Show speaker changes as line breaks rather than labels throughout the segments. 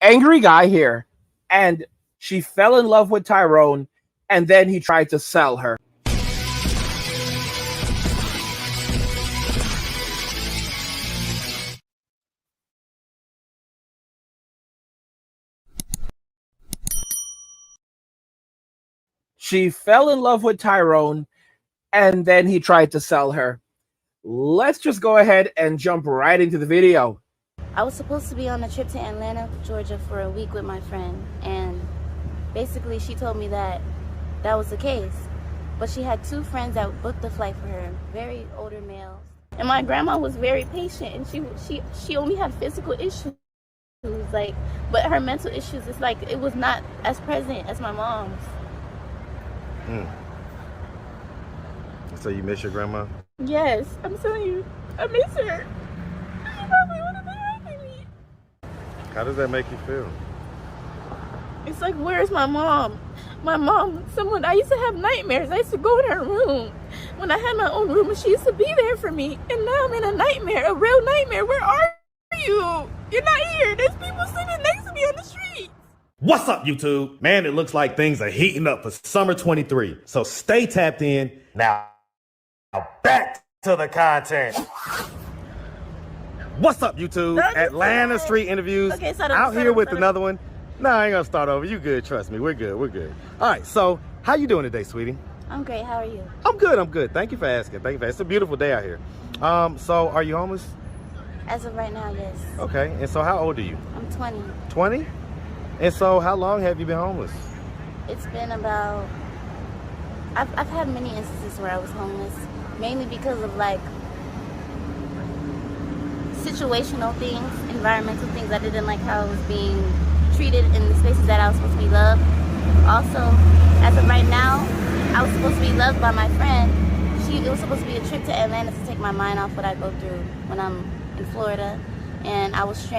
angry guy here, and she fell in love with Tyrone, and then he tried to sell her. She fell in love with Tyrone, and then he tried to sell her. Let's just go ahead and jump right into the video.
I was supposed to be on a trip to Atlanta, Georgia for a week with my friend, and basically she told me that that was the case. But she had two friends that booked the flight for her, very older males. And my grandma was very patient, and she only had physical issues, like, but her mental issues, it's like it was not as present as my mom's.
So you miss your grandma?
Yes, I'm telling you, I miss her. She probably would have been helping me.
How does that make you feel?
It's like, where's my mom? My mom, I used to have nightmares. I used to go in her room when I had my own room, and she used to be there for me. And now I'm in a nightmare, a real nightmare. Where are you? You're not here. There's people sitting next to me on the street.
What's up, YouTube? Man, it looks like things are heating up for summer 23. So stay tapped in. Now back to the content. What's up, YouTube? Atlanta Street Interviews.
Okay,
out here with another one. No, I ain't gonna start over. You good, trust me. We're good, we're good. All right, so how you doing today, sweetie?
I'm great, how are you?
I'm good. Thank you for asking. It's a beautiful day out here. So are you homeless?
As of right now, yes.
Okay, and so how old are you?
I'm 20.
20? And so how long have you been homeless?
It's been about, I've had many instances where I was homeless, mainly because of like situational things, environmental things. I didn't like how I was being treated in the spaces that I was supposed to be loved. Also, as of right now, I was supposed to be loved by my friend. It was supposed to be a trip to Atlanta to take my mind off what I go through when I'm in Florida. And I was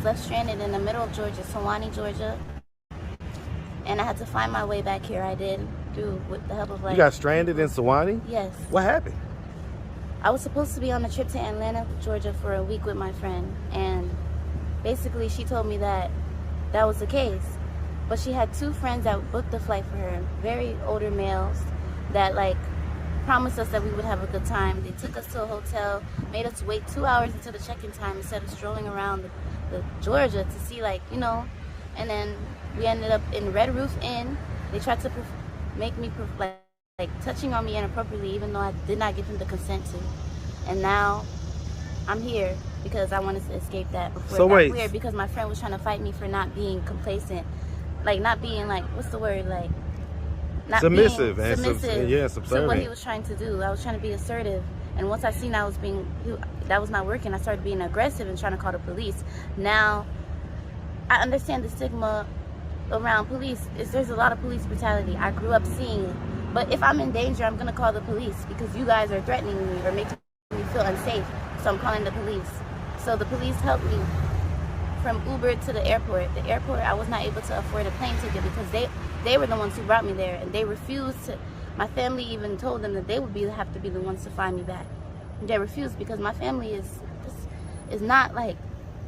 left stranded in the middle of Georgia, Sewanee, Georgia. And I had to find my way back here. I did, with the help of like...
You got stranded in Sewanee?
Yes.
What happened?
I was supposed to be on a trip to Atlanta, Georgia for a week with my friend. And basically she told me that that was the case. But she had two friends that booked the flight for her, very older males that like promised us that we would have a good time. They took us to a hotel, made us wait 2 hours until the check-in time instead of strolling around the Georgia to see, like, you know. And then we ended up in Red Roof Inn. They tried to make me like touching on me inappropriately, even though I did not give them the consent to. And now I'm here because I wanted to escape that before.
So wait.
Weird because my friend was trying to fight me for not being complacent, like not being like, what's the word, like not
submissive
being submissive.
Yeah, subservient.
So what he was trying to do, I was trying to be assertive, and once I seen that was not working, I started being aggressive and trying to call the police. Now I understand the stigma around police. There's a lot of police brutality. I grew up seeing it. But if I'm in danger, I'm gonna call the police because you guys are threatening me or making me feel unsafe. So I'm calling the police. So the police helped me from Uber to the airport. The airport, I was not able to afford a plane ticket because they were the ones who brought me there, and they refused to. My family even told them that they would have to be the ones to find me back. They refused because my family is not like,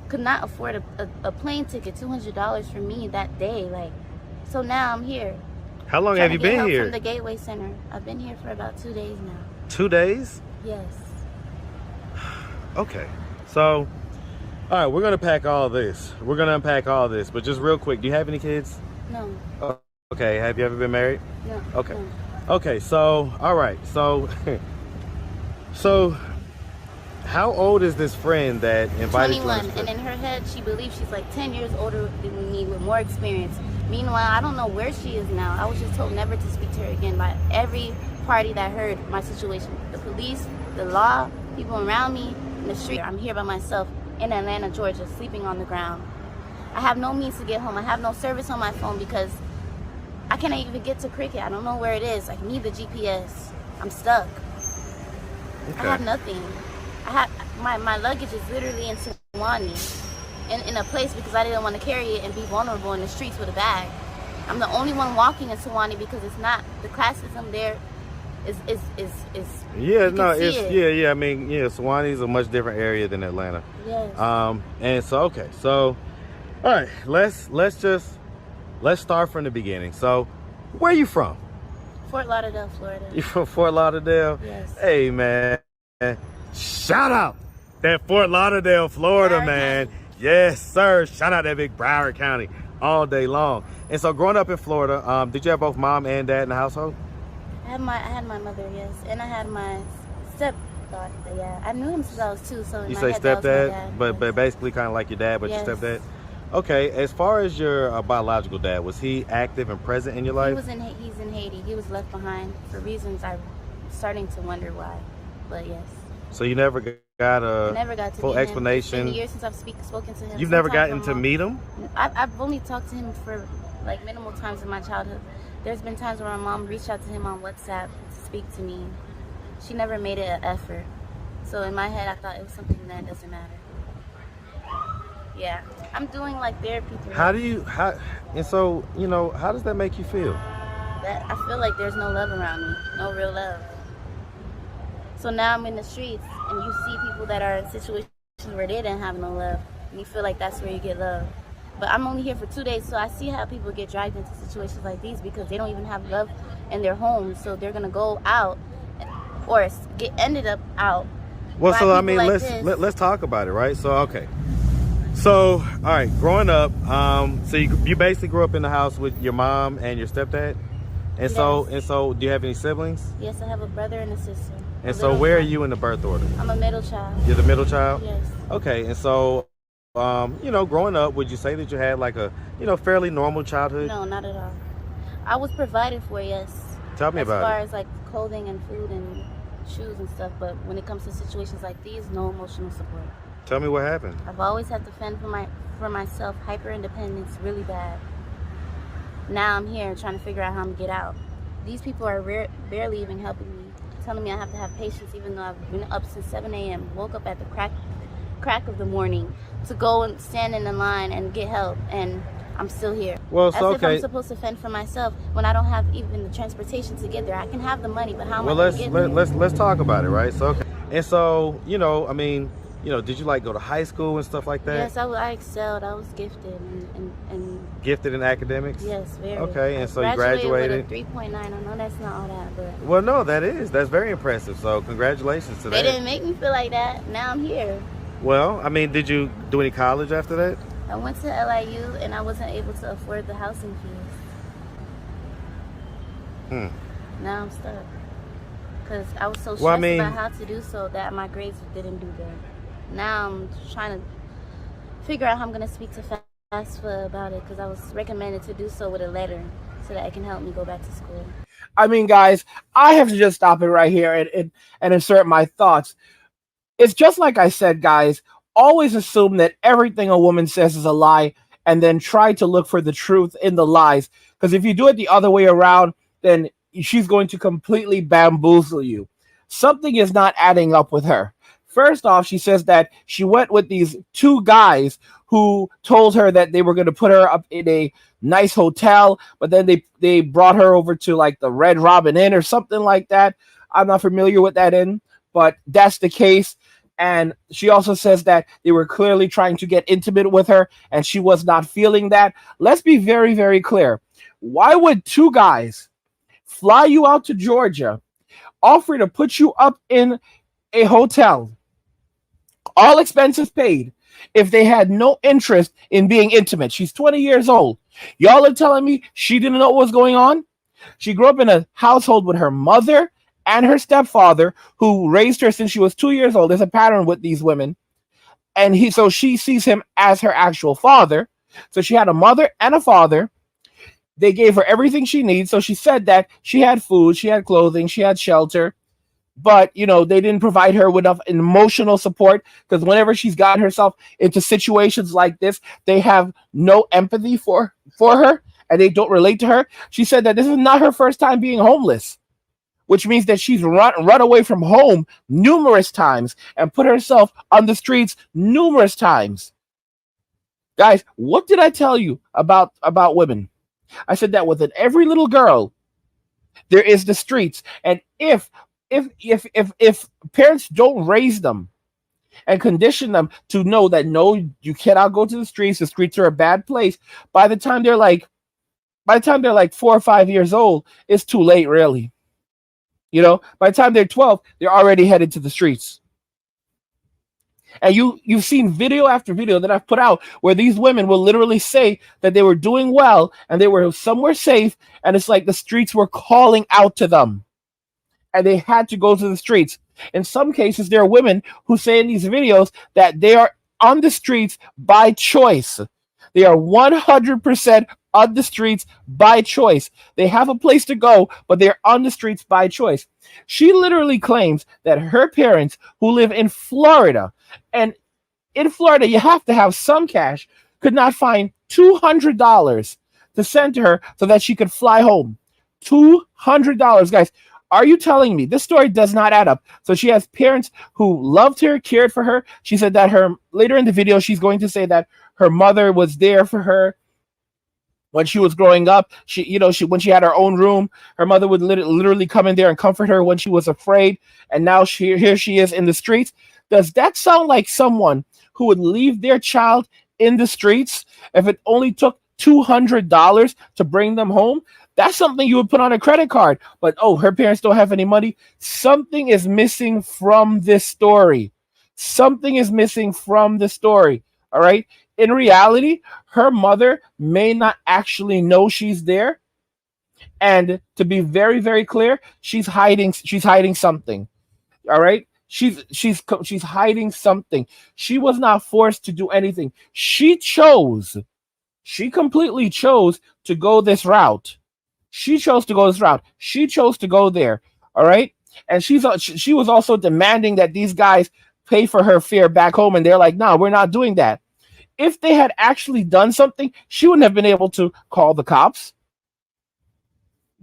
could not afford a plane ticket, $200 for me that day. Like, so now I'm here.
How long have you been here?
From the Gateway Center. I've been here for about 2 days now.
2 days?
Yes.
Okay. So, all right, we're going to pack all this. We're going to unpack all this. But just real quick, do you have any kids?
No.
Okay. Have you ever been married?
No.
Okay.
No.
Okay. So, all right. So, how old is this friend that invited
21,
you?
and in her head, she believes she's like 10 years older than me with more experience. Meanwhile, I don't know where she is now. I was just told never to speak to her again by every party that heard my situation. The police, the law, people around me, in the street. I'm here by myself in Atlanta, Georgia, sleeping on the ground. I have no means to get home. I have no service on my phone because I can't even get to Cricket. I don't know where it is. I need the GPS. I'm stuck.
Okay.
I have nothing. I have my luggage is literally in Sewanee, in a place because I didn't want to carry it and be vulnerable in the streets with a bag. I'm the only one walking in Sewanee because it's not, the classism there is
yeah, no, it's
it.
yeah. I mean, yeah, Sewanee is a much different area than Atlanta.
Yes.
And so okay, so All right, let's start from the beginning. So, where you from?
Fort Lauderdale, Florida.
You from Fort Lauderdale?
Yes.
Hey man, shout out that Fort Lauderdale, Florida,
Broward
man.
County.
Yes, sir. Shout out that big Broward County all day long. And so, growing up in Florida, did you have both mom and dad in the household?
I had my mother, yes, and I had my stepdaughter. Yeah, I knew him since I was 2. So in
You
my
say
head, that was my
stepdad,
dad,
but
yes.
basically kind of like your dad, but
Yes.
your stepdad. Okay, as far as your biological dad, was he active and present in your life?
He's in Haiti. He was left behind for reasons I'm starting to wonder why. But yes.
So you never got a
Never got to
full
meet
explanation.
him. It's been years since I've spoken to him.
You've never
Sometimes
gotten
my
to
mom-
meet him?
I've only talked to him for like minimal times in my childhood. There's been times where my mom reached out to him on WhatsApp to speak to me. She never made it an effort. So in my head, I thought it was something that doesn't matter. Yeah, I'm doing like therapy through
How
it.
do you and so, how does that make you feel?
That I feel like there's no love around me, no real love. So now I'm in the streets, and you see people that are in situations where they didn't have no love, and you feel like that's where you get love. But I'm only here for 2 days, so I see how people get dragged into situations like these because they don't even have love in their homes, so they're gonna go out or ended up out.
Well,
by
so I
people
mean,
like this.
let's talk about it, right? So okay. So, all right, growing up, so you basically grew up in the house with your mom and your stepdad? And
Yes.
so do you have any siblings?
Yes, I have a brother and a sister.
And
A
so
little
where are
child.
you in the birth order?
I'm a middle child.
You're the middle child?
Yes.
Okay, and so growing up, would you say that you had like a, fairly normal childhood?
No, not at all. I was provided for, yes.
Tell me
As
about
far
it.
as like clothing and food and shoes and stuff, but when it comes to situations like these, no emotional support.
Tell me what happened.
I've always had to fend for myself. Hyper independence, really bad. Now I'm here trying to figure out how I'm gonna get out. These people are barely even helping me, telling me I have to have patience, even though I've been up since 7 a.m. Woke up at the crack of the morning to go and stand in the line and get help, and I'm still here.
Well,
As
so
if I'm
okay.
supposed to fend for myself when I don't have even the transportation to get there. I can have the money, but how am
Well,
I gonna get there?
let's talk about it, right? So okay. And so, I mean, did you like go to high school and stuff like that?
Yes, I excelled. I was gifted and
Gifted in academics?
yes, very.
Okay, and so you
graduated
graduated?
with a 3.9. I know that's not all that, but
Well, no, that's very impressive. So congratulations to
they
that.
didn't make me feel like that. Now I'm here.
Well, I mean, did you do any college after that?
I went to LIU and I wasn't able to afford the housing fees. Now I'm stuck. Because I was so stressed about how to do so that my grades didn't do good. Now I'm trying to figure out how I'm going to speak to FAFSA about it because I was recommended to do so with a letter so that it can help me go back to school.
I mean, guys, I have to just stop it right here and insert my thoughts. It's just like I said, guys, always assume that everything a woman says is a lie and then try to look for the truth in the lies. Because if you do it the other way around, then she's going to completely bamboozle you. Something is not adding up with her. First off, she says that she went with these 2 guys who told her that they were going to put her up in a nice hotel, but then they brought her over to like the Red Robin Inn or something like that. I'm not familiar with that inn, but that's the case. And she also says that they were clearly trying to get intimate with her and she was not feeling that. Let's be very, very clear. Why would 2 guys fly you out to Georgia, offer to put you up in a hotel, all expenses paid, if they had no interest in being intimate? She's 20 years old. Y'all are telling me she didn't know what was going on? She grew up in a household with her mother and her stepfather, who raised her since she was 2 years old. There's a pattern with these women. And so she sees him as her actual father. So she had a mother and a father. They gave her everything she needs. So she said that she had food, she had clothing, she had shelter. But, they didn't provide her with enough emotional support because whenever she's gotten herself into situations like this, they have no empathy for her and they don't relate to her. She said that this is not her first time being homeless, which means that she's run away from home numerous times and put herself on the streets numerous times. Guys, what did I tell you about women? I said that within every little girl, there is the streets. And if parents don't raise them and condition them to know that no, you cannot go to the streets. The streets are a bad place. By the time they're like, by the time they're like 4 or 5 years old, it's too late, really. You know, by the time they're 12, they're already headed to the streets. And you've seen video after video that I've put out where these women will literally say that they were doing well and they were somewhere safe, and it's like the streets were calling out to them, and they had to go to the streets. In some cases, there are women who say in these videos that they are on the streets by choice. They are 100% on the streets by choice. They have a place to go, but they're on the streets by choice. She literally claims that her parents, who live in Florida, and in Florida, you have to have some cash, could not find $200 to send to her so that she could fly home. $200, guys. Are you telling me this story does not add up? So she has parents who loved her, cared for her. She said that her later in the video, she's going to say that her mother was there for her when she was growing up. When she had her own room, her mother would literally come in there and comfort her when she was afraid. And now here she is in the streets. Does that sound like someone who would leave their child in the streets if it only took $200 to bring them home? That's something you would put on a credit card. But, oh, her parents don't have any money. Something is missing from this story. Something is missing from the story. All right. In reality, her mother may not actually know she's there. And to be very, very clear, she's hiding something. All right. She's hiding something. She was not forced to do anything. She completely chose to go this route. She chose to go this route. She chose to go there. All right. And she was also demanding that these guys pay for her fare back home. And they're like, no, we're not doing that. If they had actually done something, she wouldn't have been able to call the cops.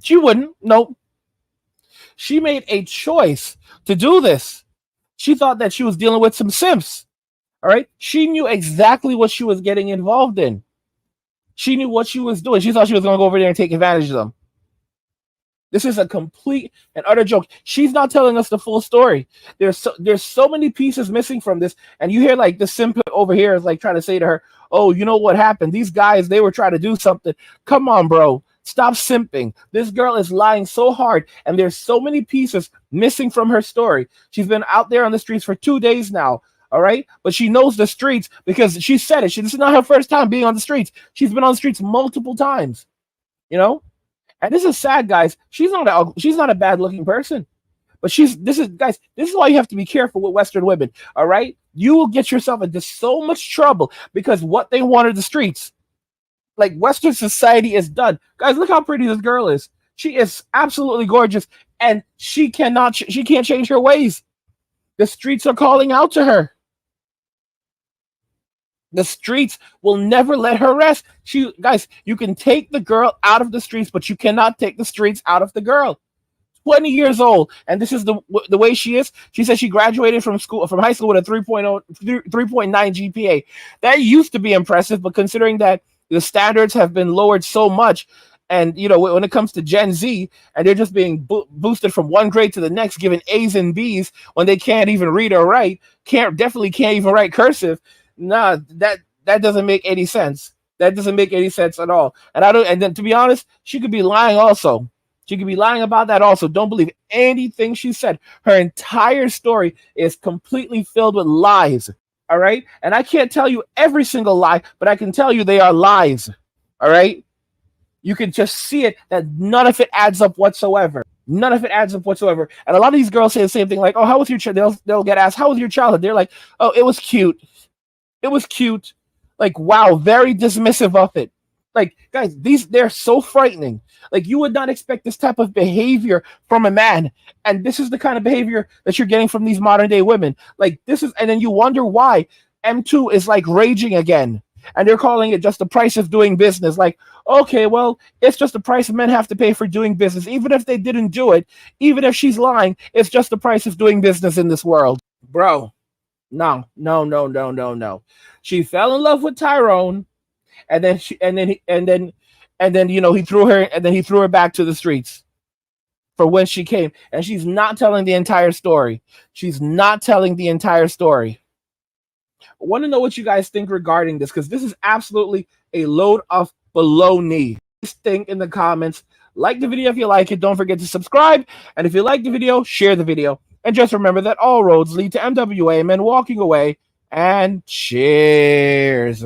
She wouldn't. Nope. She made a choice to do this. She thought that she was dealing with some simps. All right. She knew exactly what she was getting involved in. She knew what she was doing. She thought she was going to go over there and take advantage of them. This is a complete and utter joke. She's not telling us the full story. There's so many pieces missing from this. And you hear like the simp over here is like trying to say to her, oh, you know what happened? These guys, they were trying to do something. Come on, bro. Stop simping. This girl is lying so hard. And there's so many pieces missing from her story. She's been out there on the streets for 2 days now. All right. But she knows the streets because she said it. This is not her first time being on the streets. She's been on the streets multiple times, you know, and this is sad, guys. She's not a bad looking person, but this is why you have to be careful with Western women. All right. You will get yourself into so much trouble because what they want are the streets. Like Western society is done. Guys, look how pretty this girl is. She is absolutely gorgeous and she can't change her ways. The streets are calling out to her. The streets will never let her rest. Guys, you can take the girl out of the streets, but you cannot take the streets out of the girl. 20 years old, and this is the way she is. She said she graduated from high school with a 3.9 GPA. That used to be impressive, but considering that the standards have been lowered so much, and you know when it comes to Gen Z, and they're just being boosted from one grade to the next, given A's and B's when they can't even read or write, definitely can't even write cursive. Nah, that doesn't make any sense. That doesn't make any sense at all. And then to be honest, she could be lying also. She could be lying about that also. Don't believe anything she said. Her entire story is completely filled with lies. All right? And I can't tell you every single lie, but I can tell you they are lies. All right? You can just see it that none of it adds up whatsoever. None of it adds up whatsoever. And a lot of these girls say the same thing, like, oh, how was your childhood? They'll get asked, how was your childhood? They're like, oh, it was cute. It was cute. Like, wow, very dismissive of it. Like, guys, they're so frightening. Like, you would not expect this type of behavior from a man. And this is the kind of behavior that you're getting from these modern day women. Like, and then you wonder why M2 is like raging again. And they're calling it just the price of doing business. Like, okay, well, it's just the price men have to pay for doing business. Even if they didn't do it, even if she's lying, it's just the price of doing business in this world. Bro. No. She fell in love with Tyrone, and then he threw her back to the streets for when she came. And she's not telling the entire story. She's not telling the entire story. I want to know what you guys think regarding this, because this is absolutely a load of baloney. Please think in the comments. Like the video if you like it. Don't forget to subscribe. And if you like the video, share the video. And just remember that all roads lead to MWA Men walking away. And cheers.